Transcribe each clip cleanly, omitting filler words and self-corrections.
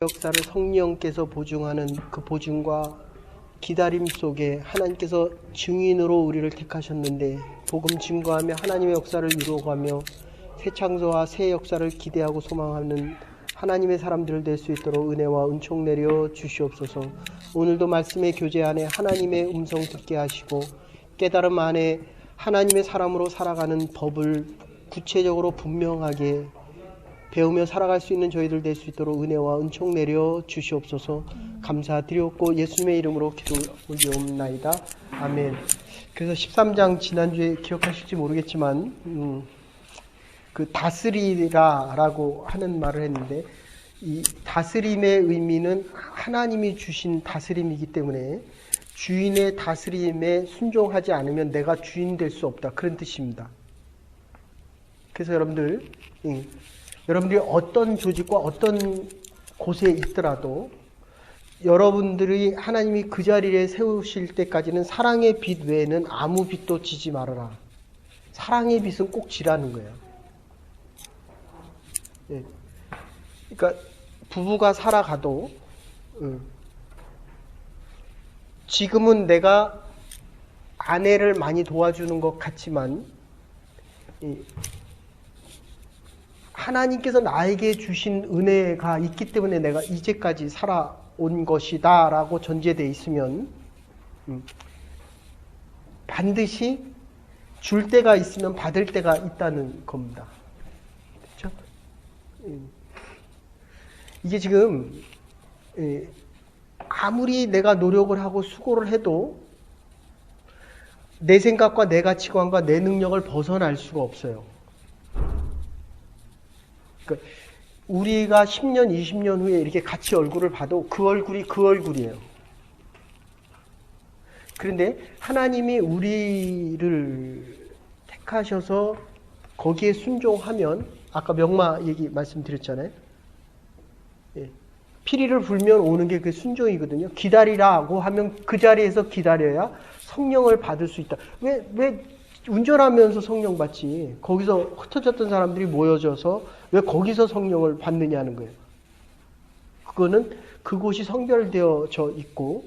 역사를 성령께서 보증하는 그 보증과 기다림 속에 하나님께서 증인으로 우리를 택하셨는데 복음 증거하며 하나님의 역사를 이루어가며 새 창조와 새 역사를 기대하고 소망하는 하나님의 사람들 될 수 있도록 은혜와 은총 내려 주시옵소서. 오늘도 말씀의 교제 안에 하나님의 음성 듣게 하시고 깨달음 안에 하나님의 사람으로 살아가는 법을 구체적으로 분명하게 배우며 살아갈 수 있는 저희들 될 수 있도록 은혜와 은총 내려 주시옵소서. 감사드렸고 예수님의 이름으로 기도 올리옵나이다. 아멘. 그래서 13장 지난주에 기억하실지 모르겠지만 그 다스리라라고 하는 말을 했는데 이 다스림의 의미는 하나님이 주신 다스림이기 때문에 주인의 다스림에 순종하지 않으면 내가 주인 될 수 없다. 그런 뜻입니다. 그래서 여러분들이 어떤 조직과 어떤 곳에 있더라도 여러분들이 하나님이 그 자리에 세우실 때까지는 사랑의 빛 외에는 아무 빛도 지지 말아라. 사랑의 빛은 꼭 지라는 거예요. 예. 그러니까 부부가 살아가도 지금은 내가 아내를 많이 도와주는 것 같지만 하나님께서 나에게 주신 은혜가 있기 때문에 내가 이제까지 살아온 것이다 라고 전제되어 있으면 반드시 줄 때가 있으면 받을 때가 있다는 겁니다. 그렇죠? 이게 지금 아무리 내가 노력을 하고 수고를 해도 내 생각과 내 가치관과 내 능력을 벗어날 수가 없어요. 그러니까 우리가 10년, 20년 후에 이렇게 같이 얼굴을 봐도 그 얼굴이 그 얼굴이에요. 그런데 하나님이 우리를 택하셔서 거기에 순종하면 아까 명마 얘기 말씀드렸잖아요. 예. 피리를 불면 오는 게 그 순종이거든요. 기다리라고 하면 그 자리에서 기다려야 성령을 받을 수 있다. 왜 운전하면서 성령 받지? 거기서 흩어졌던 사람들이 모여져서 왜 거기서 성령을 받느냐는 거예요. 그거는 그곳이 성별되어져 있고,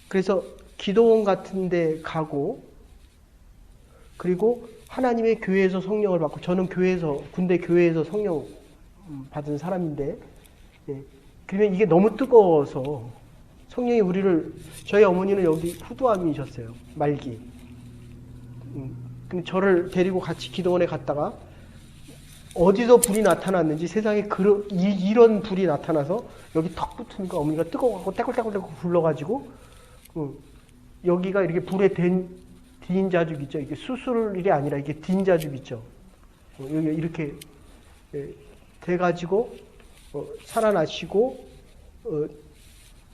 그래서 기도원 같은 데 가고, 그리고 하나님의 교회에서 성령을 받고, 저는 군대 교회에서 성령 받은 사람인데, 그러면 이게 너무 뜨거워서 성령이 저희 어머니는 여기 후두암이셨어요. 말기. 저를 데리고 같이 기도원에 갔다가 어디서 불이 나타났는지 세상에 이런 불이 나타나서 여기 턱 붙으니까 어머니가 뜨거워하고 떼굴떼굴 불러가지고 여기가 이렇게 불에 딘 자죽 있죠. 이게 수술이 아니라 이게 딘 자죽 있죠. 여기 이렇게 돼가지고 살아나시고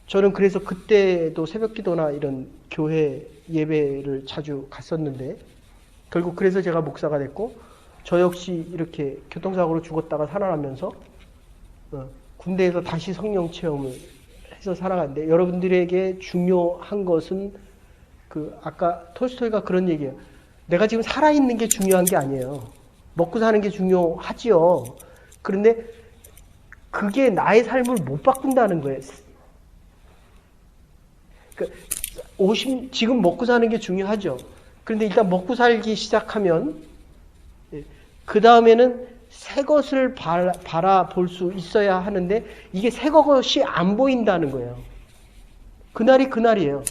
저는 그래서 그때도 새벽기도나 이런 교회 예배를 자주 갔었는데 결국 그래서 제가 목사가 됐고 저 역시 이렇게 교통사고로 죽었다가 살아나면서 군대에서 다시 성령 체험을 해서 살아갔는데 여러분들에게 중요한 것은 아까 톨스토이가 그런 얘기예요. 내가 지금 살아있는 게 중요한 게 아니에요. 먹고 사는 게 중요하지요. 그런데 그게 나의 삶을 못 바꾼다는 거예요. 지금 먹고 사는 게 중요하죠. 그런데 일단 먹고 살기 시작하면 그 다음에는 새 것을 바라볼 수 있어야 하는데 이게 새 것이 안 보인다는 거예요. 그날이 그날이에요.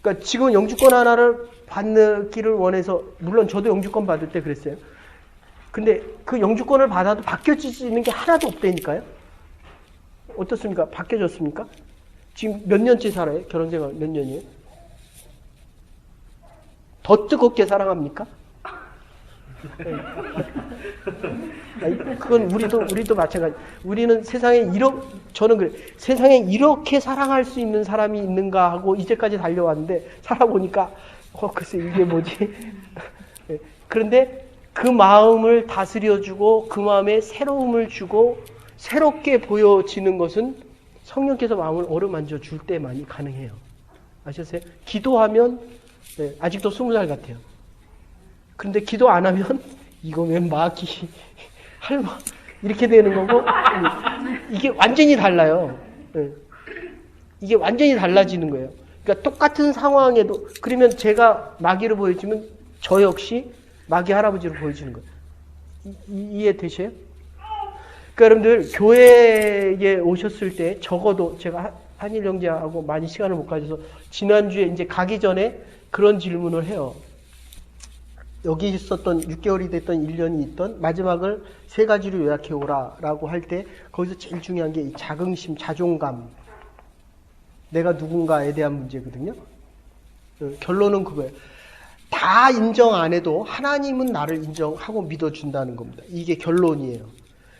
그러니까 지금 영주권 하나를 받기를 원해서 물론 저도 영주권 받을 때 그랬어요. 근데 그 영주권을 받아도 바뀌어지는 게 하나도 없다니까요. 어떻습니까? 바뀌어졌습니까? 지금 몇 년째 살아요? 결혼생활 몇 년이에요? 더 뜨겁게 사랑합니까? 그건 우리도 마찬가지. 우리는 저는 그래. 세상에 이렇게 사랑할 수 있는 사람이 있는가 하고 이제까지 달려왔는데 살아보니까 글쎄 이게 뭐지? 그런데 그 마음을 다스려주고 그 마음에 새로움을 주고 새롭게 보여지는 것은 성령께서 마음을 어루만져 줄 때만이 가능해요. 아셨어요? 기도하면 아직도 20살 같아요. 그런데 기도 안 하면 이거 웬 마귀 할마 이렇게 되는 거고 이게 완전히 달라요. 예. 이게 완전히 달라지는 거예요. 그러니까 똑같은 상황에도 그러면 제가 마귀로 보여지면 저 역시 마귀 할아버지로 보여지는 거예요. 이해되세요? 그러니까 여러분들 교회에 오셨을 때 적어도 제가 한일 형제하고 많이 시간을 못 가져서 지난주에 이제 가기 전에 그런 질문을 해요. 여기 있었던 6개월이 됐던 1년이 있던 마지막을 3가지로 요약해 오라라고 할 때 거기서 제일 중요한 게 이 자긍심, 자존감, 내가 누군가에 대한 문제거든요. 결론은 그거예요. 다 인정 안 해도 하나님은 나를 인정하고 믿어준다는 겁니다. 이게 결론이에요.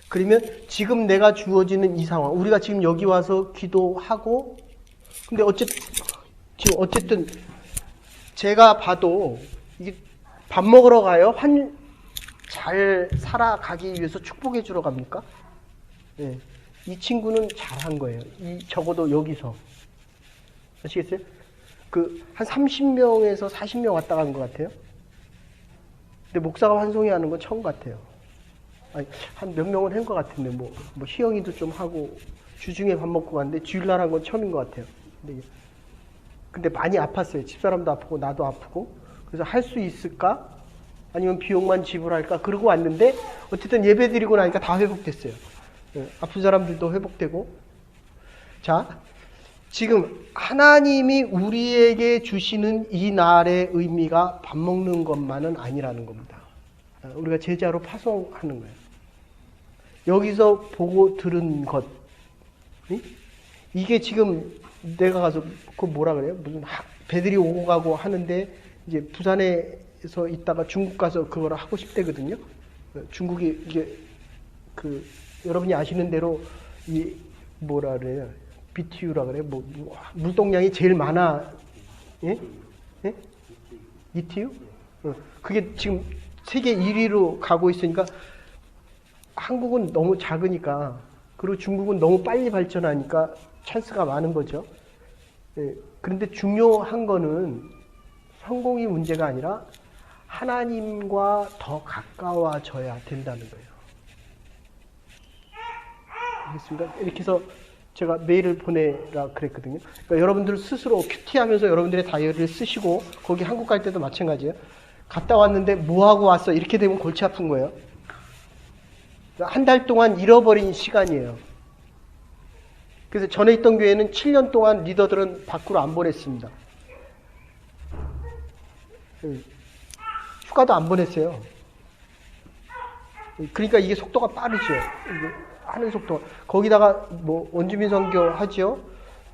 그러면 지금 내가 주어지는 이 상황, 우리가 지금 여기 와서 기도하고, 근데 어쨌든 제가 봐도 이게 밥 먹으러 가요? 잘 살아가기 위해서 축복해 주러 갑니까? 네. 이 친구는 잘한 거예요. 적어도 여기서. 아시겠어요? 한 30명에서 40명 왔다 간 것 같아요. 근데 목사가 환송회 하는 건 처음 같아요. 아니, 한 몇 명은 한 것 같은데, 희영이도 좀 하고, 주중에 밥 먹고 갔는데, 주일날 한 건 처음인 것 같아요. 근데 많이 아팠어요. 집사람도 아프고, 나도 아프고. 그래서 할 수 있을까? 아니면 비용만 지불할까? 그러고 왔는데, 어쨌든 예배 드리고 나니까 다 회복됐어요. 아픈 사람들도 회복되고. 자, 지금 하나님이 우리에게 주시는 이 날의 의미가 밥 먹는 것만은 아니라는 겁니다. 우리가 제자로 파송하는 거예요. 여기서 보고 들은 것, 이게 지금 내가 가서 그 뭐라 그래요? 무슨 배들이 오고 가고 하는데 이제 부산에서 있다가 중국 가서 그걸 하고 싶대거든요. 중국이 이게 여러분이 아시는 대로 이 뭐라 그래요? BTU라 그래? 물동량이 제일 많아. 예? 예? ETU? 그게 지금 세계 1위로 가고 있으니까 한국은 너무 작으니까 그리고 중국은 너무 빨리 발전하니까 찬스가 많은 거죠. 예. 그런데 중요한 거는 성공이 문제가 아니라 하나님과 더 가까워져야 된다는 거예요. 알겠습니까? 이렇게 해서 제가 메일을 보내라 그랬거든요. 그러니까 여러분들 스스로 큐티하면서 여러분들의 다이어리를 쓰시고 거기 한국 갈 때도 마찬가지예요. 갔다 왔는데 뭐하고 왔어? 이렇게 되면 골치 아픈 거예요. 한 달 동안 잃어버린 시간이에요. 그래서 전에 있던 교회는 7년 동안 리더들은 밖으로 안 보냈습니다. 휴가도 안 보냈어요. 그러니까 이게 속도가 빠르죠. 하는 속도. 거기다가 원주민 선교 하죠.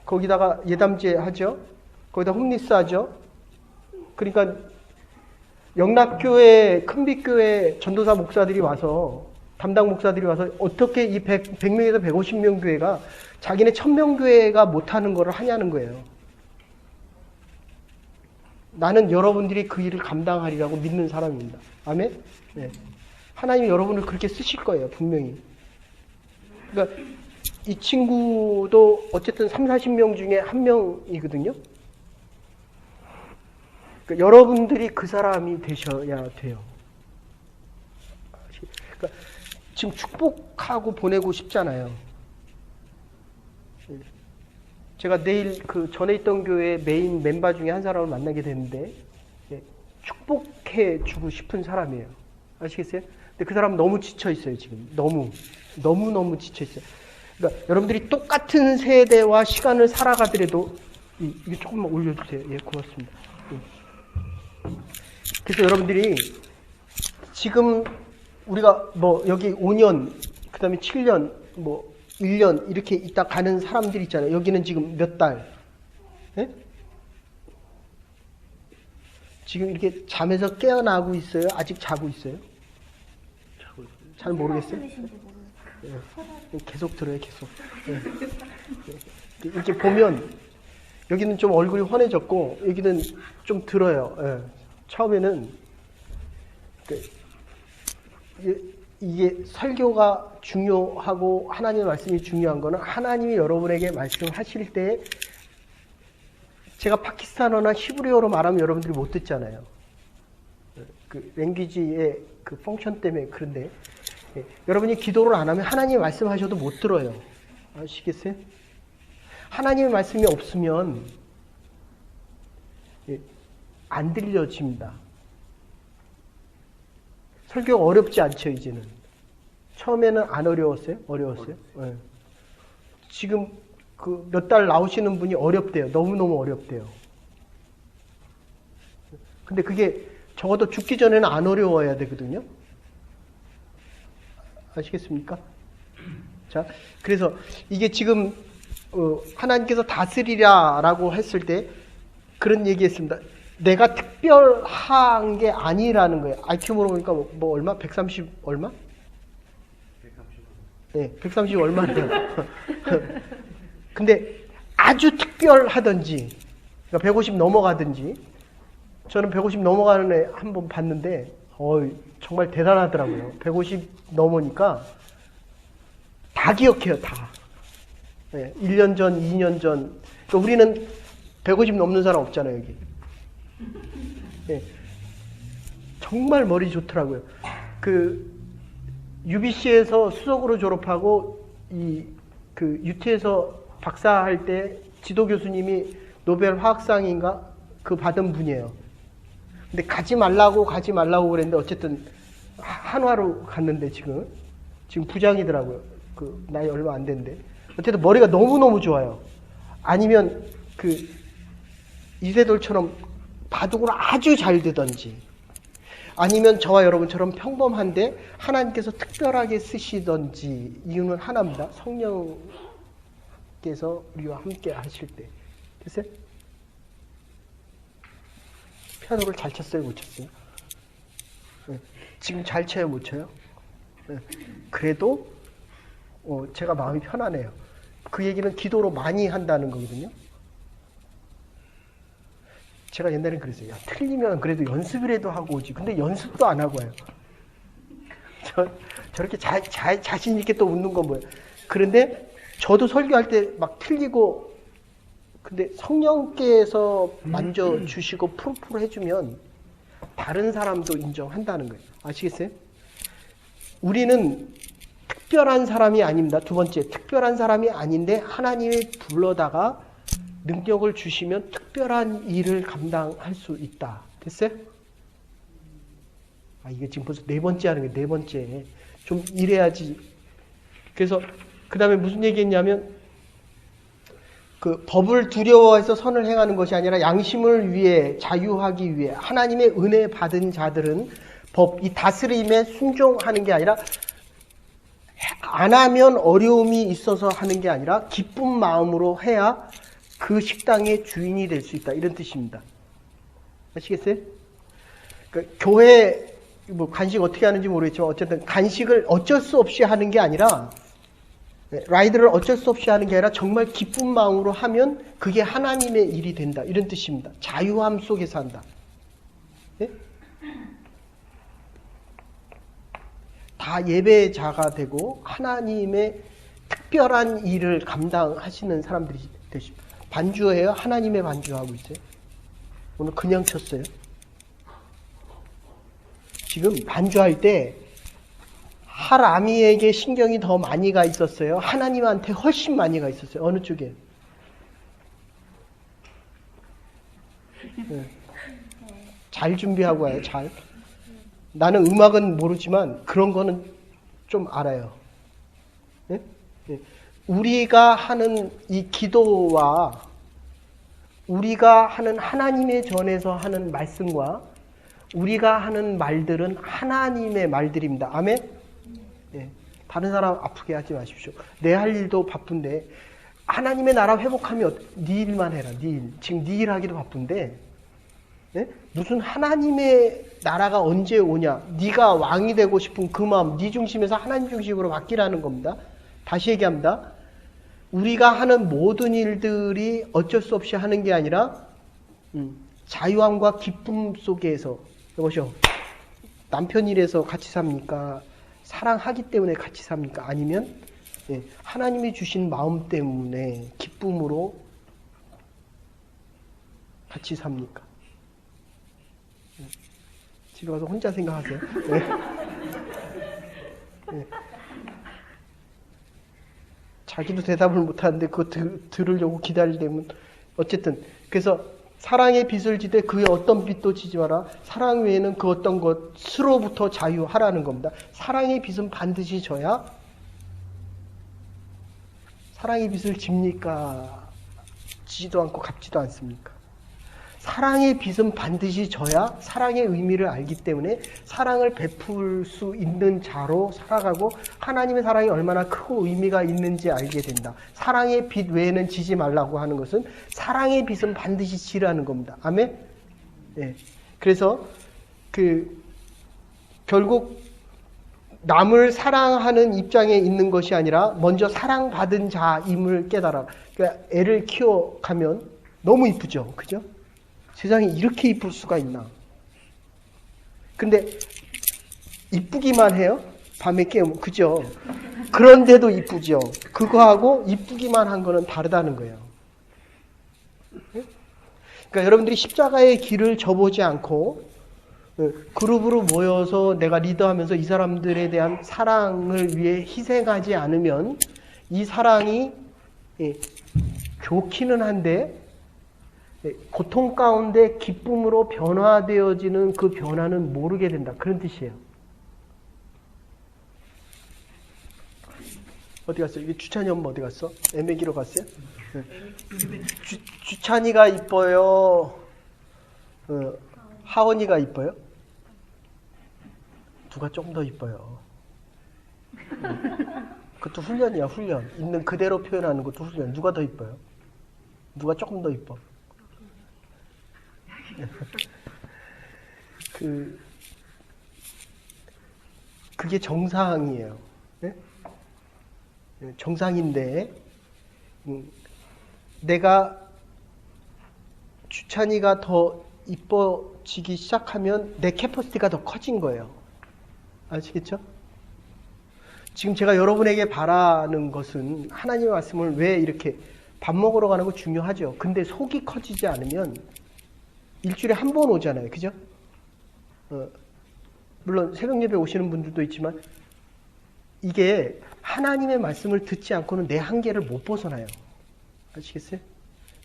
거기다가 예담제 하죠. 거기다 홈리스 하죠. 그러니까 영락교회, 큰빛교회 전도사 목사들이 와서 담당 목사들이 와서 어떻게 이 100명에서 150명 교회가 자기네 1000명 교회가 못하는 거를 하냐는 거예요. 나는 여러분들이 그 일을 감당하리라고 믿는 사람입니다. 아멘? 네. 하나님이 여러분을 그렇게 쓰실 거예요. 분명히. 그러니까 이 친구도 어쨌든 30-40명 중에 한 명이거든요. 그러니까 여러분들이 그 사람이 되셔야 돼요. 그러니까 지금 축복하고 보내고 싶잖아요. 제가 내일 전에 있던 교회 메인 멤버 중에 한 사람을 만나게 되는데 축복해 주고 싶은 사람이에요. 아시겠어요? 근데 그 사람은 너무 지쳐 있어요, 지금. 너무 지쳐 있어요. 그러니까 여러분들이 똑같은 세대와 시간을 살아가더라도 이게 조금만 올려주세요. 예, 고맙습니다. 그래서 여러분들이 지금 우리가 여기 5년, 그 다음에 7년, 1년 이렇게 있다 가는 사람들 있잖아요. 여기는 지금 몇 달? 예? 지금 이렇게 잠에서 깨어나고 있어요? 아직 자고 있어요? 잘 모르겠어요? 예. 계속 들어요, 계속. 예. 이렇게 보면 여기는 좀 얼굴이 환해졌고 여기는 좀 들어요. 예. 처음에는 이게 설교가 중요하고 하나님의 말씀이 중요한 거는 하나님이 여러분에게 말씀하실 때 제가 파키스탄어나 히브리어로 말하면 여러분들이 못 듣잖아요. 랭귀지의 그 펑션 때문에 그런데 예, 여러분이 기도를 안 하면 하나님이 말씀하셔도 못 들어요. 아시겠어요? 하나님의 말씀이 없으면 예, 안 들려집니다. 설교가 어렵지 않죠, 이제는. 처음에는 안 어려웠어요? 어려웠어요? 네. 지금 그 몇 달 나오시는 분이 어렵대요. 너무너무 어렵대요. 근데 그게 적어도 죽기 전에는 안 어려워야 되거든요. 아시겠습니까? 자, 그래서 이게 지금 하나님께서 다스리라라고 했을 때 그런 얘기했습니다. 내가 특별한 게 아니라는 거예요. IQ 물어보니까 뭐 얼마? 130 얼마? 130. 네, 130 얼마래요. 근데 아주 특별하든지, 그러니까 150 넘어가든지, 저는 150 넘어가는 애 한 번 봤는데, 정말 대단하더라고요. 150 넘으니까 다 기억해요, 다. 네, 1년 전, 2년 전. 그러니까 우리는 150 넘는 사람 없잖아요, 여기. 네, 정말 머리 좋더라고요. 그 UBC에서 수석으로 졸업하고 그 UT에서 박사할 때 지도 교수님이 노벨 화학상인가 그 받은 분이에요. 근데 가지 말라고 그랬는데 어쨌든 한화로 갔는데 지금 부장이더라고요. 그 나이 얼마 안 됐는데 어쨌든 머리가 너무너무 좋아요. 아니면 그 이세돌처럼 바둑을 아주 잘 두던지 아니면 저와 여러분처럼 평범한데 하나님께서 특별하게 쓰시던지 이유는 하나입니다. 성령께서 우리와 함께 하실 때. 됐어요? 피아노를 잘 쳤어요? 못 쳤어요? 네. 지금 잘 쳐요? 못 쳐요? 네. 그래도 제가 마음이 편하네요. 그 얘기는 기도로 많이 한다는 거거든요. 제가 옛날엔 그랬어요. 야, 틀리면 그래도 연습이라도 하고 오지. 근데 연습도 안 하고 와요. 저렇게 자신 있게 또 웃는 건 뭐예요? 그런데 저도 설교할 때 막 틀리고 근데 성령께서 만져주시고 푸르푸르 해주면 다른 사람도 인정한다는 거예요. 아시겠어요? 우리는 특별한 사람이 아닙니다. 두 번째, 특별한 사람이 아닌데 하나님이 불러다가 능력을 주시면 특별한 일을 감당할 수 있다. 됐어요? 이게 지금 벌써 네 번째 하는 거예요. 네 번째. 좀 이래야지. 그래서 그 다음에 무슨 얘기했냐면 그 법을 두려워해서 선을 행하는 것이 아니라 양심을 위해 자유하기 위해 하나님의 은혜 받은 자들은 이 다스림에 순종하는 게 아니라 안 하면 어려움이 있어서 하는 게 아니라 기쁜 마음으로 해야 그 식당의 주인이 될 수 있다. 이런 뜻입니다. 아시겠어요? 그러니까 교회 뭐 간식 어떻게 하는지 모르겠지만 어쨌든 간식을 어쩔 수 없이 하는 게 아니라 라이드를 어쩔 수 없이 하는 게 아니라 정말 기쁜 마음으로 하면 그게 하나님의 일이 된다. 이런 뜻입니다. 자유함 속에서 한다. 네? 다 예배자가 되고 하나님의 특별한 일을 감당하시는 사람들이 되십니다. 반주해요? 하나님의 반주하고 있어요? 오늘 그냥 쳤어요? 지금 반주할 때 하람이에게 신경이 더 많이 가 있었어요? 하나님한테 훨씬 많이 가 있었어요? 어느 쪽에? 네. 잘 준비하고 와요, 잘. 나는 음악은 모르지만 그런 거는 좀 알아요. 네? 네. 우리가 하는 이 기도와 우리가 하는 하나님의 전에서 하는 말씀과 우리가 하는 말들은 하나님의 말들입니다. 아멘? 네. 다른 사람 아프게 하지 마십시오. 내 할 일도 바쁜데 하나님의 나라 회복하면 네 일만 해라. 네 일. 지금 네 일 하기도 바쁜데 네? 무슨 하나님의 나라가 언제 오냐. 네가 왕이 되고 싶은 그 마음 네 중심에서 하나님 중심으로 바뀌라는 겁니다. 다시 얘기합니다. 우리가 하는 모든 일들이 어쩔 수 없이 하는 게 아니라 자유함과 기쁨 속에서 여보시오. 남편 일해서 같이 삽니까? 사랑하기 때문에 같이 삽니까? 아니면 하나님이 주신 마음 때문에 기쁨으로 같이 삽니까? 집에 가서 혼자 생각하세요. 네. 예. 자기도 대답을 못하는데 그거 들으려고 기다리려면 어쨌든 그래서 사랑의 빚을 지되 그의 어떤 빚도 지지 마라. 사랑 외에는 그 어떤 것으로부터 자유하라는 겁니다. 사랑의 빚은 반드시 져야 사랑의 빚을 집니까? 지지도 않고 갚지도 않습니까? 사랑의 빚은 반드시 져야 사랑의 의미를 알기 때문에 사랑을 베풀 수 있는 자로 살아가고 하나님의 사랑이 얼마나 크고 의미가 있는지 알게 된다. 사랑의 빚 외에는 지지 말라고 하는 것은 사랑의 빚은 반드시 지라는 겁니다. 아멘? 네. 그래서 결국 남을 사랑하는 입장에 있는 것이 아니라 먼저 사랑받은 자임을 깨달아. 그러니까 애를 키워가면 너무 이쁘죠. 그죠? 세상에 이렇게 이쁠 수가 있나. 근데 이쁘기만 해요? 밤에 깨우면. 그죠? 그런데도 이쁘죠. 그거하고 이쁘기만 한 거는 다르다는 거예요. 그러니까 여러분들이 십자가의 길을 져보지 않고 그룹으로 모여서 내가 리더하면서 이 사람들에 대한 사랑을 위해 희생하지 않으면 이 사랑이 좋기는 한데 고통 가운데 기쁨으로 변화되어지는 그 변화는 모르게 된다. 그런 뜻이에요. 어디 갔어? 이게 주찬이 엄마 어디 갔어? 애매기로 갔어요? 주찬이가 이뻐요? 하원이가 이뻐요? 누가 좀 더 이뻐요? 그것도 훈련이야, 훈련. 있는 그대로 표현하는 것도 훈련. 누가 더 이뻐요? 누가 조금 더 이뻐? 그게 정상이에요. 네? 정상인데, 내가 주찬이가 더 이뻐지기 시작하면 내 캐퍼시티가 더 커진 거예요. 아시겠죠? 지금 제가 여러분에게 바라는 것은 하나님의 말씀을 왜 이렇게 밥 먹으러 가는 거 중요하죠. 근데 속이 커지지 않으면 일주일에 한 번 오잖아요. 그죠? 물론 새벽 예배 오시는 분들도 있지만 이게 하나님의 말씀을 듣지 않고는 내 한계를 못 벗어나요. 아시겠어요?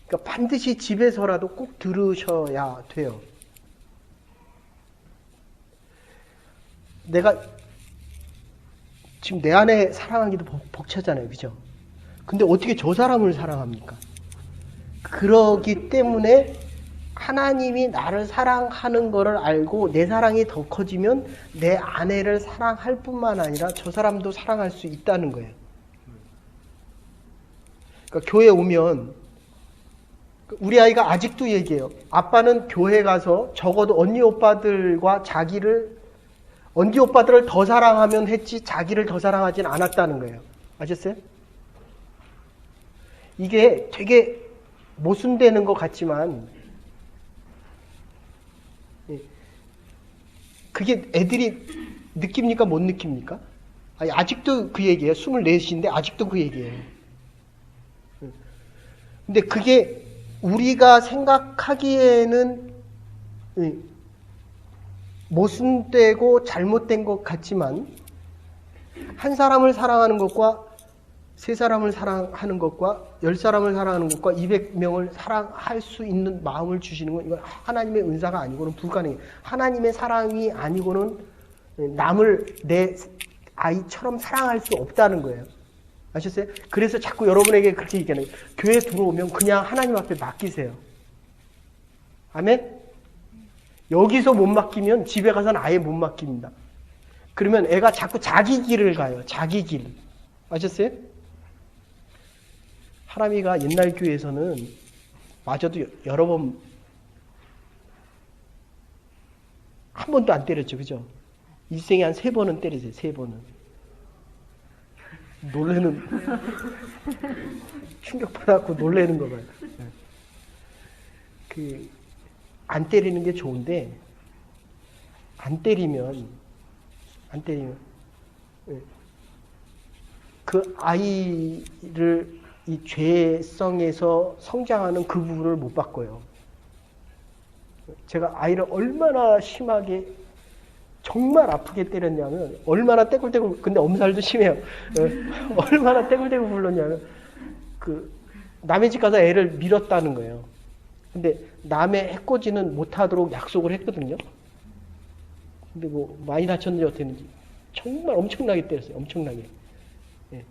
그러니까 반드시 집에서라도 꼭 들으셔야 돼요. 내가 지금 내 안에 사랑하기도 벅차잖아요. 그죠? 근데 어떻게 저 사람을 사랑합니까? 그러기 때문에 하나님이 나를 사랑하는 것을 알고 내 사랑이 더 커지면 내 아내를 사랑할 뿐만 아니라 저 사람도 사랑할 수 있다는 거예요. 그러니까 교회 오면 우리 아이가 아직도 얘기해요. 아빠는 교회 가서 적어도 언니 오빠들을 더 사랑하면 했지 자기를 더 사랑하진 않았다는 거예요. 아셨어요? 이게 되게 모순되는 것 같지만 그게 애들이 느낍니까? 못 느낍니까? 아니, 아직도 그 얘기예요. 24인데 아직도 그 얘기예요. 근데 그게 우리가 생각하기에는 모순되고 잘못된 것 같지만 한 사람을 사랑하는 것과 세 사람을 사랑하는 것과 10사람을 사랑하는 것과 200명을 사랑할 수 있는 마음을 주시는 건 이건 하나님의 은사가 아니고는 불가능해요. 하나님의 사랑이 아니고는 남을 내 아이처럼 사랑할 수 없다는 거예요. 아셨어요? 그래서 자꾸 여러분에게 그렇게 얘기하는 거예요. 교회 들어오면 그냥 하나님 앞에 맡기세요. 아멘? 여기서 못 맡기면 집에 가서는 아예 못 맡깁니다. 그러면 애가 자꾸 자기 길을 가요. 자기 길. 아셨어요? 하람이가 옛날 교회에서는 마저도 여러 번 한 번도 안 때렸죠. 그죠? 일생에 한 3번은 때리세요. 3번은. 놀래는 충격받았고 놀래는 거 봐요. 안 때리는 게 좋은데 안 때리면 그 아이를 이 죄성에서 성장하는 그 부분을 못 바꿔요. 제가 아이를 얼마나 심하게 정말 아프게 때렸냐면 얼마나 떼굴떼굴, 근데 엄살도 심해요. 얼마나 떼굴떼굴 굴렀냐면 남의 집 가서 애를 밀었다는 거예요. 근데 남의 해코지는 못하도록 약속을 했거든요. 근데 뭐 많이 다쳤는지 어떻게 했는지 정말 엄청나게 때렸어요. 엄청나게. 예.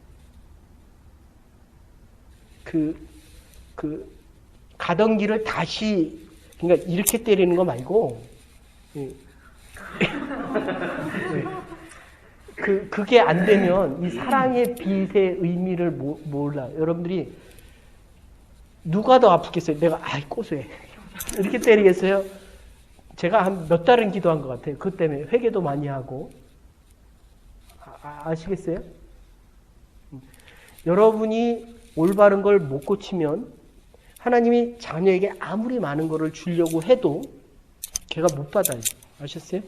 가던 길을 다시, 그러니까 이렇게 때리는 거 말고, 예. 그게 안 되면 이 사랑의 빛의 의미를 몰라. 여러분들이 누가 더 아프겠어요? 내가 고소해. 이렇게 때리겠어요? 제가 한 몇 달은 기도한 것 같아요. 그것 때문에 회개도 많이 하고. 아시겠어요? 여러분이 올바른 걸 못 고치면 하나님이 자녀에게 아무리 많은 거를 주려고 해도 걔가 못 받아요. 아셨어요?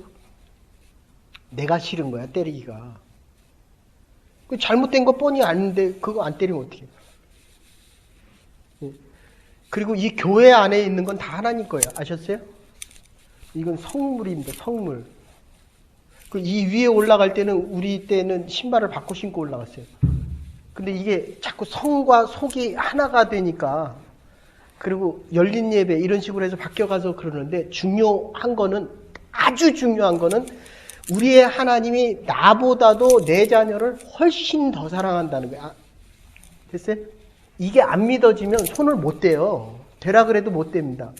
내가 싫은 거야, 때리기가. 잘못된 거 뻔히 아는데 그거 안 때리면 어떡해. 그리고 이 교회 안에 있는 건 다 하나님 거예요. 아셨어요? 이건 성물입니다. 성물. 이 위에 올라갈 때는 우리 때는 신발을 바꿔 신고 올라갔어요. 근데 이게 자꾸 성과 속이 하나가 되니까, 그리고 열린 예배 이런 식으로 해서 바뀌어가서 그러는데, 중요한 거는, 아주 중요한 거는 우리의 하나님이 나보다도 내 자녀를 훨씬 더 사랑한다는 거야. 됐어요? 이게 안 믿어지면 손을 못 대요. 되라 그래도 못 됩니다.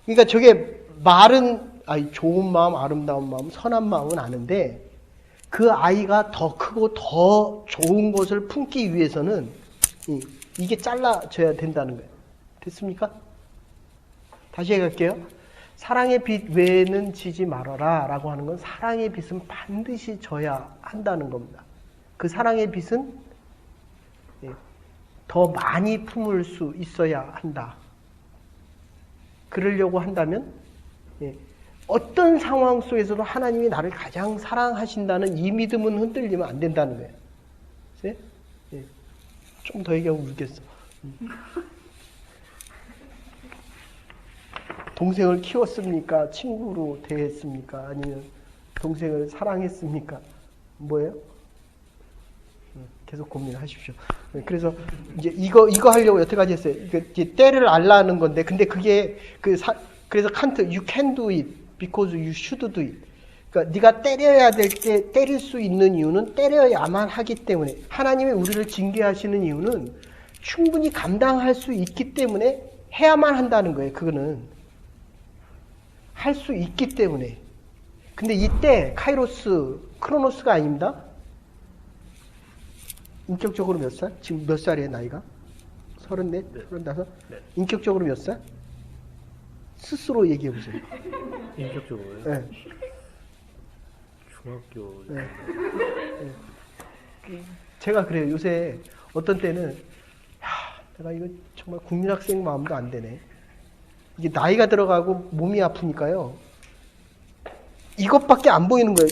그러니까 저게 말은 좋은 마음, 아름다운 마음, 선한 마음은 아는데, 그 아이가 더 크고 더 좋은 것을 품기 위해서는 이게 잘라져야 된다는 거예요. 됐습니까? 다시 해갈게요. 사랑의 빛 외에는 지지 말아라 라고 하는 건 사랑의 빛은 반드시 져야 한다는 겁니다. 그 사랑의 빛은 더 많이 품을 수 있어야 한다. 그러려고 한다면 어떤 상황 속에서도 하나님이 나를 가장 사랑하신다는 이 믿음은 흔들리면 안 된다는 거예요. 좀 더 얘기하고 울겠어. 동생을 키웠습니까? 친구로 대했습니까? 아니면 동생을 사랑했습니까? 뭐예요? 계속 고민하십시오. 그래서 이제 이거 하려고 여태까지 했어요. 이제 때를 알라는 건데, 근데 그게 그래서 칸트 you can do it because you should do it. 그러니까 네가 때려야 될 때 때릴 수 있는 이유는 때려야만 하기 때문에, 하나님이 우리를 징계하시는 이유는 충분히 감당할 수 있기 때문에 해야만 한다는 거예요. 그거는 할 수 있기 때문에. 근데 이때 카이로스, 크로노스가 아닙니다. 인격적으로 몇 살? 지금 몇 살이에요, 나이가? 34? 35? 네. 인격적으로 몇 살? 스스로 얘기해 보세요. 인격적으로요? 네. 중학교. 네. 네. 제가 그래요. 요새 어떤 때는 내가 이거 정말 국민학생 마음도 안 되네. 이게 나이가 들어가고 몸이 아프니까요. 이것밖에 안 보이는 거예요.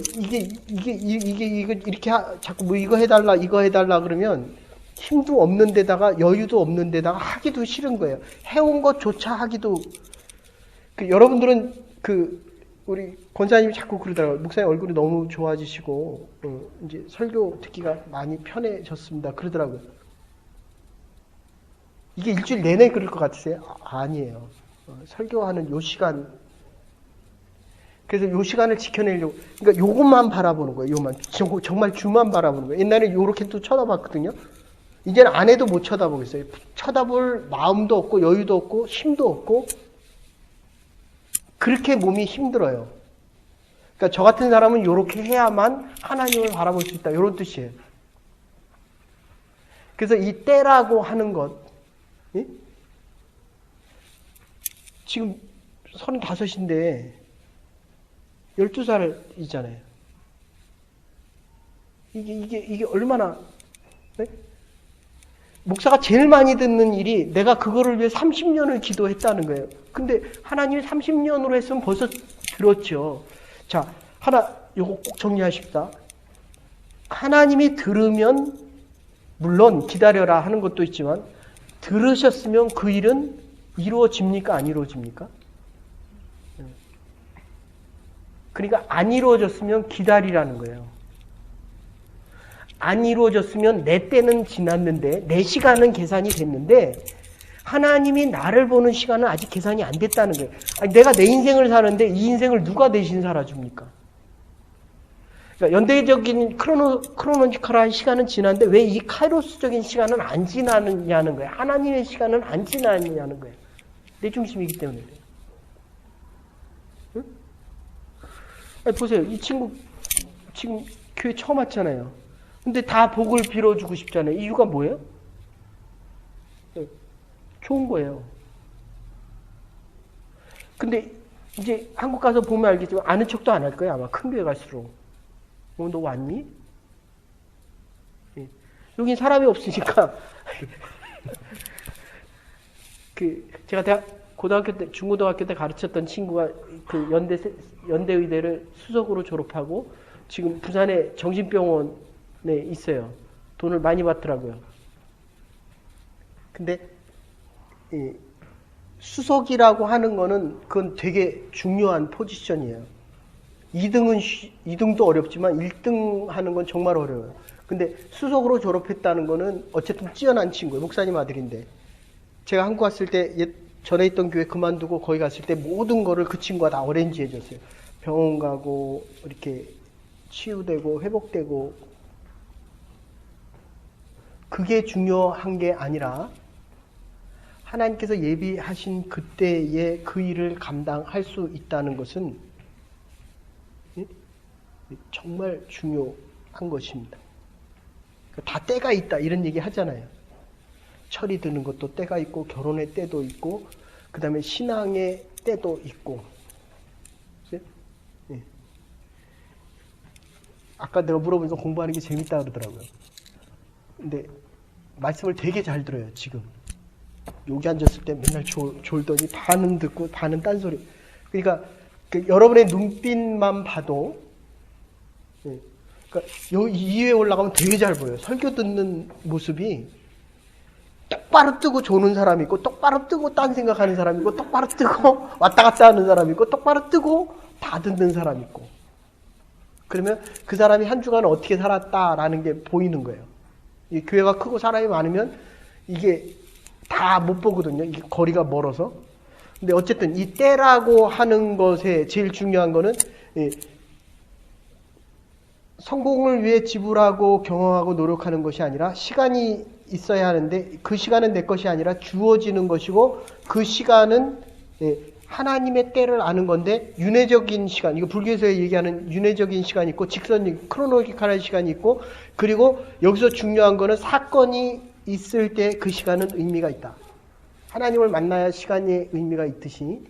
이거 이렇게 자꾸 뭐 이거 해달라 그러면 힘도 없는 데다가 여유도 없는 데다가 하기도 싫은 거예요. 해온 것조차 하기도. 여러분들은 우리 권사님이 자꾸 그러더라고요. 목사님 얼굴이 너무 좋아지시고 이제 설교 듣기가 많이 편해졌습니다. 그러더라고요. 이게 일주일 내내 그럴 것 같으세요? 아니에요. 설교하는 요 시간, 그래서 요 시간을 지켜내려고, 그러니까 요것만 바라보는 거예요. 요만, 정말 주만 바라보는 거예요. 옛날에 요렇게 또 쳐다봤거든요. 이제는 안 해도 못 쳐다보겠어요. 쳐다볼 마음도 없고 여유도 없고 힘도 없고, 그렇게 몸이 힘들어요. 그러니까 저 같은 사람은 요렇게 해야만 하나님을 바라볼 수 있다, 요런 뜻이에요. 그래서 이 때라고 하는 것, 지금 35인데 12살이잖아요. 이게 얼마나, 네? 목사가 제일 많이 듣는 일이 내가 그거를 위해 30년을 기도했다는 거예요. 근데 하나님이 30년으로 했으면 벌써 들었죠. 자, 요거 꼭 정리하십시다. 하나님이 들으면, 물론 기다려라 하는 것도 있지만, 들으셨으면 그 일은 이루어집니까? 안 이루어집니까? 그러니까 안 이루어졌으면 기다리라는 거예요. 안 이루어졌으면 내 때는 지났는데 내 시간은 계산이 됐는데 하나님이 나를 보는 시간은 아직 계산이 안 됐다는 거예요. 아니, 내가 내 인생을 사는데 이 인생을 누가 대신 살아줍니까? 그러니까 연대적인 크로노지컬한 시간은 지났는데 왜 이 카이로스적인 시간은 안 지나느냐는 거예요. 하나님의 시간은 안 지나느냐는 거예요. 내 중심이기 때문에. 응? 아니, 보세요. 이 친구 지금 교회 처음 왔잖아요. 근데 다 복을 빌어주고 싶잖아요. 이유가 뭐예요? 좋은 거예요. 근데 이제 한국 가서 보면 알겠지만 아는 척도 안 할 거예요. 아마 큰 교회 갈수록. 너 왔니? 여긴 사람이 없으니까. 제가 고등학교 때, 중고등학교 때 가르쳤던 친구가 그 연대의대를 수석으로 졸업하고 지금 부산에 정신병원에 있어요. 돈을 많이 받더라고요. 근데 수석이라고 하는 거는 그건 되게 중요한 포지션이에요. 2등도 어렵지만 1등 하는 건 정말 어려워요. 근데 수석으로 졸업했다는 거는 어쨌든 뛰어난 친구예요. 목사님 아들인데. 제가 한국 왔을 때 전에 있던 교회 그만두고 거기 갔을 때 모든 거를 그 친구가 다 어레인지 해줬어요. 병원 가고 이렇게 치유되고 회복되고. 그게 중요한 게 아니라 하나님께서 예비하신 그때의 그 일을 감당할 수 있다는 것은 정말 중요한 것입니다. 다 때가 있다 이런 얘기 하잖아요. 철이 드는 것도 때가 있고 결혼의 때도 있고 그 다음에 신앙의 때도 있고. 네. 아까 내가 물어보니까 공부하는 게 재밌다 그러더라고요. 근데 말씀을 되게 잘 들어요. 지금 여기 앉았을 때 맨날 졸더니 반은 듣고 반은 딴소리. 그러니까 여러분의 눈빛만 봐도 그러니까 이 위에 올라가면 되게 잘 보여요. 설교 듣는 모습이 똑바로 뜨고 조는 사람이 있고 똑바로 뜨고 딴 생각하는 사람이 있고 똑바로 뜨고 왔다 갔다 하는 사람이 있고 똑바로 뜨고 다 듣는 사람이 있고. 그러면 그 사람이 한 주간을 어떻게 살았다라는 게 보이는 거예요. 이 교회가 크고 사람이 많으면 이게 다 못 보거든요. 이게 거리가 멀어서. 근데 어쨌든 이 때라고 하는 것에 제일 중요한 거는 성공을 위해 지불하고 경험하고 노력하는 것이 아니라 시간이 있어야 하는데 그 시간은 내 것이 아니라 주어지는 것이고 그 시간은 하나님의 때를 아는 건데 윤회적인 시간, 이거 불교에서 얘기하는 윤회적인 시간이 있고 직선적 크로노기컬한 시간이 있고 그리고 여기서 중요한 거는 사건이 있을 때 그 시간은 의미가 있다. 하나님을 만나야 시간에 의미가 있듯이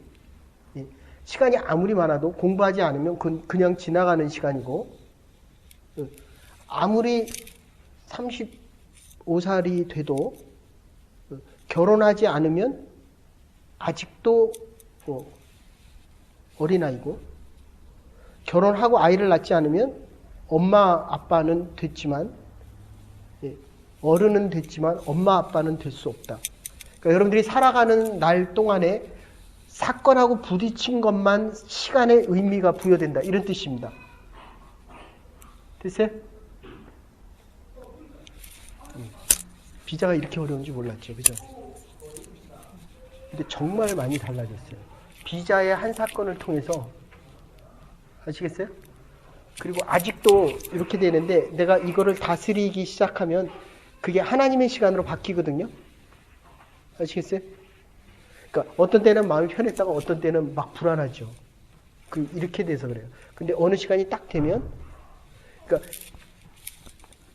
시간이 아무리 많아도 공부하지 않으면 그냥 지나가는 시간이고 아무리 35살이 돼도 결혼하지 않으면 아직도 어린아이고 결혼하고 아이를 낳지 않으면 엄마 아빠는 됐지만 어른은 됐지만 엄마 아빠는 될 수 없다. 그러니까 여러분들이 살아가는 날 동안에 사건하고 부딪힌 것만 시간의 의미가 부여된다. 이런 뜻입니다. 됐어요? 비자가 이렇게 어려운지 몰랐죠. 그죠? 근데 정말 많이 달라졌어요. 비자의 한 사건을 통해서 아시겠어요? 그리고 아직도 이렇게 되는데 내가 이거를 다스리기 시작하면 그게 하나님의 시간으로 바뀌거든요. 아시겠어요? 그러니까 어떤 때는 마음이 편했다가 어떤 때는 막 불안하죠. 이렇게 돼서 그래요. 근데 어느 시간이 딱 되면 그러니까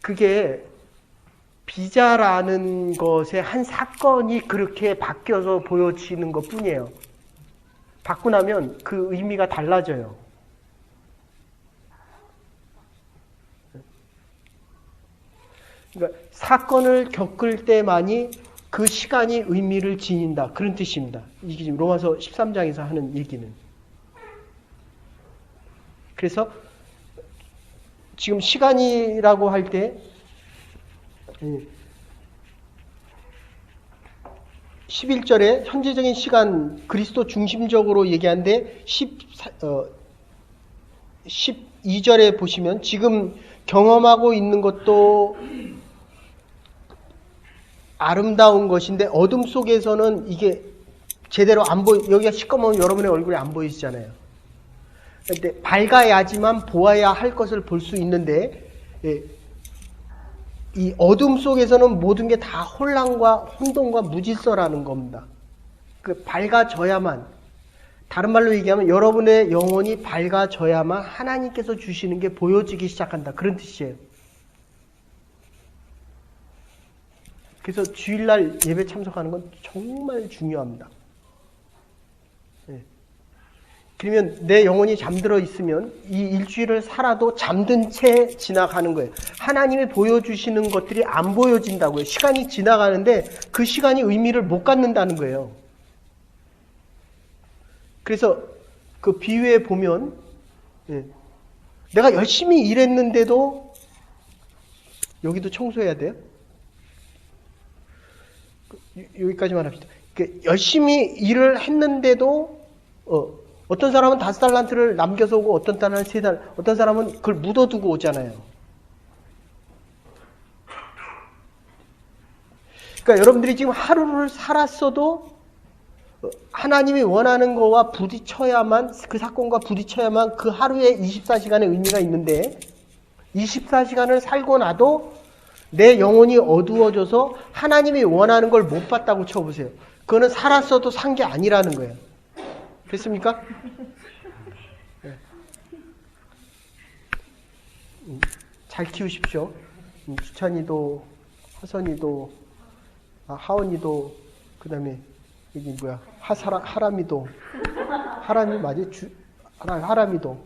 그게 비자라는 것의 한 사건이 그렇게 바뀌어서 보여지는 것 뿐이에요. 받고 나면 그 의미가 달라져요. 그러니까 사건을 겪을 때만이 그 시간이 의미를 지닌다. 그런 뜻입니다. 이게 지금 로마서 13장에서 하는 얘기는. 그래서 지금 시간이라고 할 때 11절에 현재적인 시간 그리스도 중심적으로 얘기하는데 12절에 보시면 지금 경험하고 있는 것도 아름다운 것인데 어둠 속에서는 이게 제대로 안 여기가 시꺼먼 여러분의 얼굴이 안 보이시잖아요. 근데 밝아야지만 보아야 할 것을 볼 수 있는데, 예, 이 어둠 속에서는 모든 게 다 혼란과 혼돈과 무질서라는 겁니다. 그 밝아져야만, 다른 말로 얘기하면 여러분의 영혼이 밝아져야만 하나님께서 주시는 게 보여지기 시작한다. 그런 뜻이에요. 그래서 주일날 예배 참석하는 건 정말 중요합니다. 예. 그러면 내 영혼이 잠들어 있으면 이 일주일을 살아도 잠든 채 지나가는 거예요. 하나님이 보여주시는 것들이 안 보여진다고요. 시간이 지나가는데 그 시간이 의미를 못 갖는다는 거예요. 그래서 그 비유에 보면, 예, 내가 열심히 일했는데도 여기도 청소해야 돼요? 여기까지만 합시다. 열심히 일을 했는데도 어떤 사람은 5달란트를 남겨서 오고 어떤 사람은 3달, 어떤 사람은 그걸 묻어두고 오잖아요. 그러니까 여러분들이 지금 하루를 살았어도 하나님이 원하는 거와 부딪혀야만, 그 사건과 부딪혀야만 그 하루에 24시간의 의미가 있는데 24시간을 살고 나도 내 영혼이 어두워져서 하나님이 원하는 걸 못 봤다고 쳐보세요. 그거는 살았어도 산 게 아니라는 거예요. 됐습니까? 네. 잘 키우십시오. 주찬이도, 화선이도, 하원이도, 그 다음에 여기 뭐야, 하람이도, 하람이 맞지? 하람이도.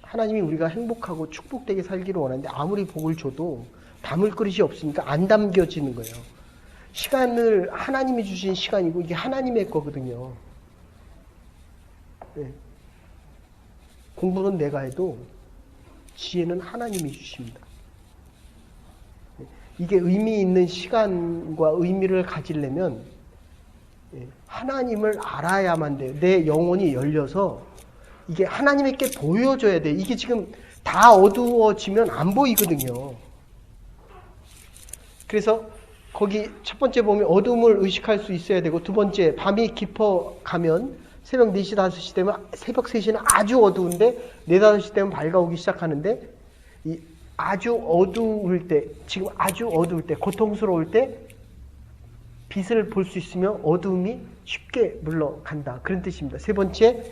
하나님이 우리가 행복하고 축복되게 살기를 원하는데 아무리 복을 줘도 담을 그릇이 없으니까 안 담겨지는 거예요. 시간을 하나님이 주신 시간이고 이게 하나님의 거거든요. 네. 공부는 내가 해도 지혜는 하나님이 주십니다. 네. 이게 의미 있는 시간과 의미를 가지려면 하나님을 알아야만 돼요. 내 영혼이 열려서 이게 하나님께 보여줘야 돼. 이게 지금 다 어두워지면 안 보이거든요. 그래서 거기 첫 번째 보면 어둠을 의식할 수 있어야 되고, 두 번째 밤이 깊어가면 새벽 4시, 5시 되면, 새벽 3시는 아주 어두운데 4, 5시 되면 밝아오기 시작하는데, 이 아주 어두울 때, 지금 아주 어두울 때, 고통스러울 때 빛을 볼 수 있으면 어둠이 쉽게 물러간다. 그런 뜻입니다. 세 번째,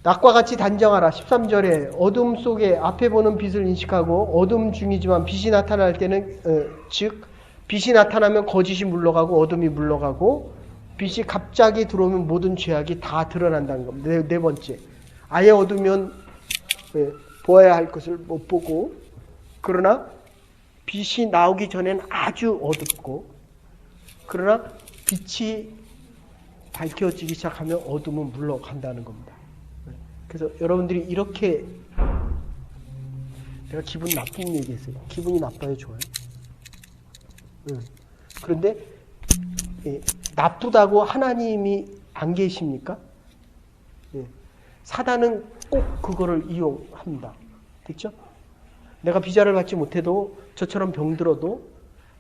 낮과 같이 단정하라. 13절에 어둠 속에 앞에 보는 빛을 인식하고 어둠 중이지만 빛이 나타날 때는 즉 빛이 나타나면 거짓이 물러가고 어둠이 물러가고 빛이 갑자기 들어오면 모든 죄악이 다 드러난다는 겁니다. 네 번째, 아예 어두면 보아야 할 것을 못 보고, 그러나 빛이 나오기 전에는 아주 어둡고, 그러나 빛이 밝혀지기 시작하면 어둠은 물러간다는 겁니다. 그래서 여러분들이 이렇게, 내가 기분 나쁜 얘기했어요. 기분이 나빠요, 좋아요? 그런데 나쁘다고 하나님이 안 계십니까? 사단은 꼭 그거를 이용합니다. 됐죠? 내가 비자를 받지 못해도 저처럼 병들어도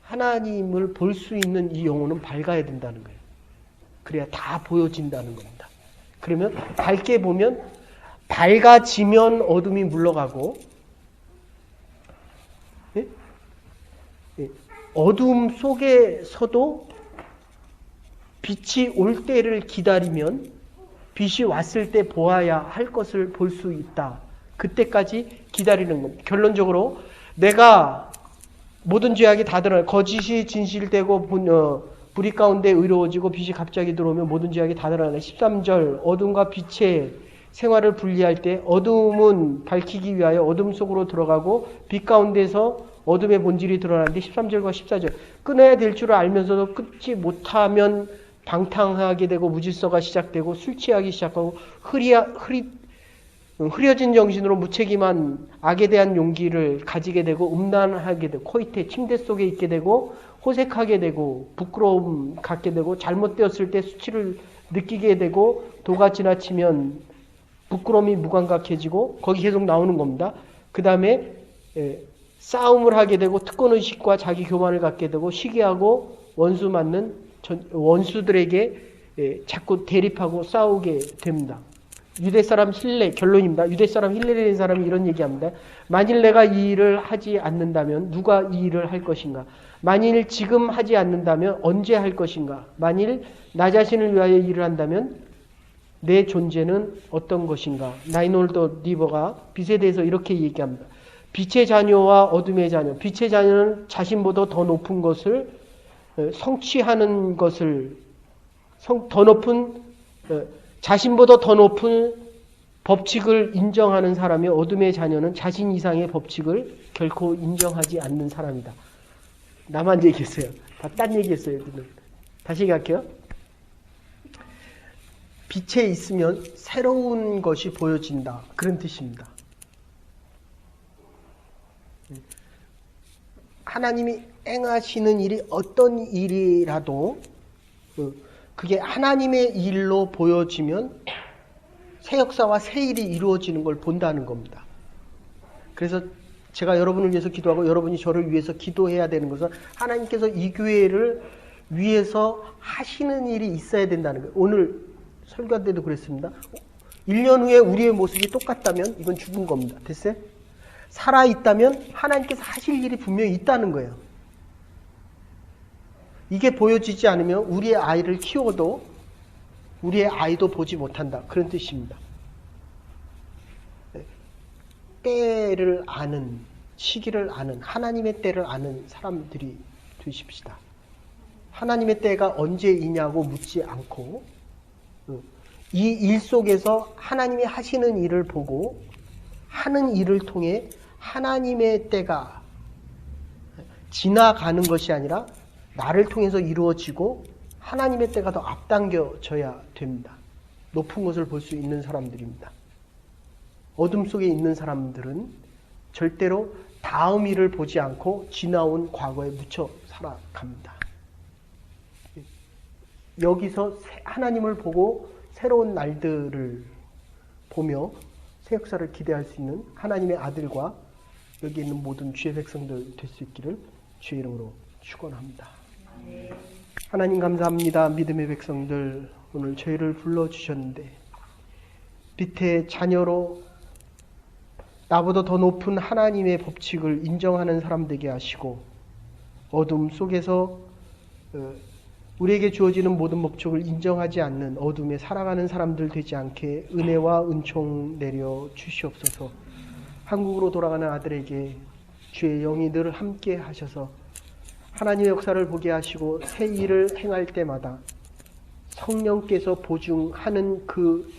하나님을 볼 수 있는 이 영혼은 밝아야 된다는 거예요. 그래야 다 보여진다는 겁니다. 그러면 밝게 보면, 밝아지면 어둠이 물러가고, 어둠 속에서도 빛이 올 때를 기다리면 빛이 왔을 때 보아야 할 것을 볼 수 있다. 그때까지 기다리는 겁니다. 결론적으로 내가 모든 죄악이 다 드러나, 거짓이 진실되고 불의 가운데 의로워지고 빛이 갑자기 들어오면 모든 죄악이 다 드러나는 13절, 어둠과 빛의 생활을 분리할 때 어둠은 밝히기 위하여 어둠 속으로 들어가고 빛 가운데서 어둠의 본질이 드러나는데 13절과 14절, 끊어야 될 줄을 알면서도 끊지 못하면 방탕하게 되고 무질서가 시작되고 술 취하기 시작하고 흐려진 정신으로 무책임한 악에 대한 용기를 가지게 되고 음란하게 되고 코이테 침대 속에 있게 되고 호색하게 되고 부끄러움 갖게 되고 잘못되었을 때 수치를 느끼게 되고 도가 지나치면 부끄러움이 무감각해지고 거기 계속 나오는 겁니다. 그 다음에 싸움을 하게 되고 특권의식과 자기 교만을 갖게 되고 시기하고 원수 맞는 원수들에게 자꾸 대립하고 싸우게 됩니다. 유대 사람 힐레, 결론입니다. 유대 사람 힐레라는 사람이 이런 얘기합니다. 만일 내가 이 일을 하지 않는다면 누가 이 일을 할 것인가? 만일 지금 하지 않는다면 언제 할 것인가? 만일 나 자신을 위하여 일을 한다면 내 존재는 어떤 것인가? 나인홀더 리버가 빛에 대해서 이렇게 얘기합니다. 빛의 자녀와 어둠의 자녀. 빛의 자녀는 자신보다 더 높은 것을 성취하는 것을 더 높은 자신보다 더 높은 법칙을 인정하는 사람이 어둠의 자녀는 자신 이상의 법칙을 결코 인정하지 않는 사람이다. 나만 얘기했어요. 다 딴 얘기했어요. 다시 얘기할게요. 빛에 있으면 새로운 것이 보여진다. 그런 뜻입니다. 하나님이 행하시는 일이 어떤 일이라도 그게 하나님의 일로 보여지면 새 역사와 새 일이 이루어지는 걸 본다는 겁니다. 그래서 제가 여러분을 위해서 기도하고 여러분이 저를 위해서 기도해야 되는 것은 하나님께서 이 교회를 위해서 하시는 일이 있어야 된다는 거예요. 오늘 설교 때도 그랬습니다. 1년 후에 우리의 모습이 똑같다면 이건 죽은 겁니다. 됐어요? 살아있다면 하나님께서 하실 일이 분명히 있다는 거예요. 이게 보여지지 않으면 우리의 아이를 키워도 우리의 아이도 보지 못한다. 그런 뜻입니다. 때를 아는, 시기를 아는, 하나님의 때를 아는 사람들이 되십시다. 하나님의 때가 언제이냐고 묻지 않고 이 일 속에서 하나님이 하시는 일을 보고 하는 일을 통해 하나님의 때가 지나가는 것이 아니라 나를 통해서 이루어지고 하나님의 때가 더 앞당겨져야 됩니다. 높은 것을 볼 수 있는 사람들입니다. 어둠 속에 있는 사람들은 절대로 다음 일을 보지 않고 지나온 과거에 묻혀 살아갑니다. 여기서 하나님을 보고 새로운 날들을 보며 새 역사를 기대할 수 있는 하나님의 아들과 여기 있는 모든 주의 백성들 될 수 있기를 주의 이름으로 축원합니다. 하나님 감사합니다. 믿음의 백성들 오늘 저희를 불러주셨는데 빛의 자녀로 나보다 더 높은 하나님의 법칙을 인정하는 사람 되게 하시고 어둠 속에서 우리에게 주어지는 모든 목적을 인정하지 않는 어둠에 살아가는 사람들 되지 않게 은혜와 은총 내려 주시옵소서. 한국으로 돌아가는 아들에게 주의 영이 늘 함께 하셔서 하나님의 역사를 보게 하시고 새 일을 행할 때마다 성령께서 보증하는 그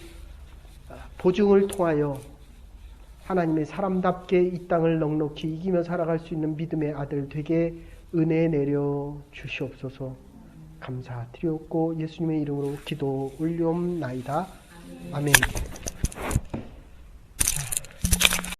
보증을 통하여 하나님의 사람답게 이 땅을 넉넉히 이기며 살아갈 수 있는 믿음의 아들 되게 은혜 내려 주시옵소서. 감사드리옵고 예수님의 이름으로 기도 올리옵나이다. 아멘.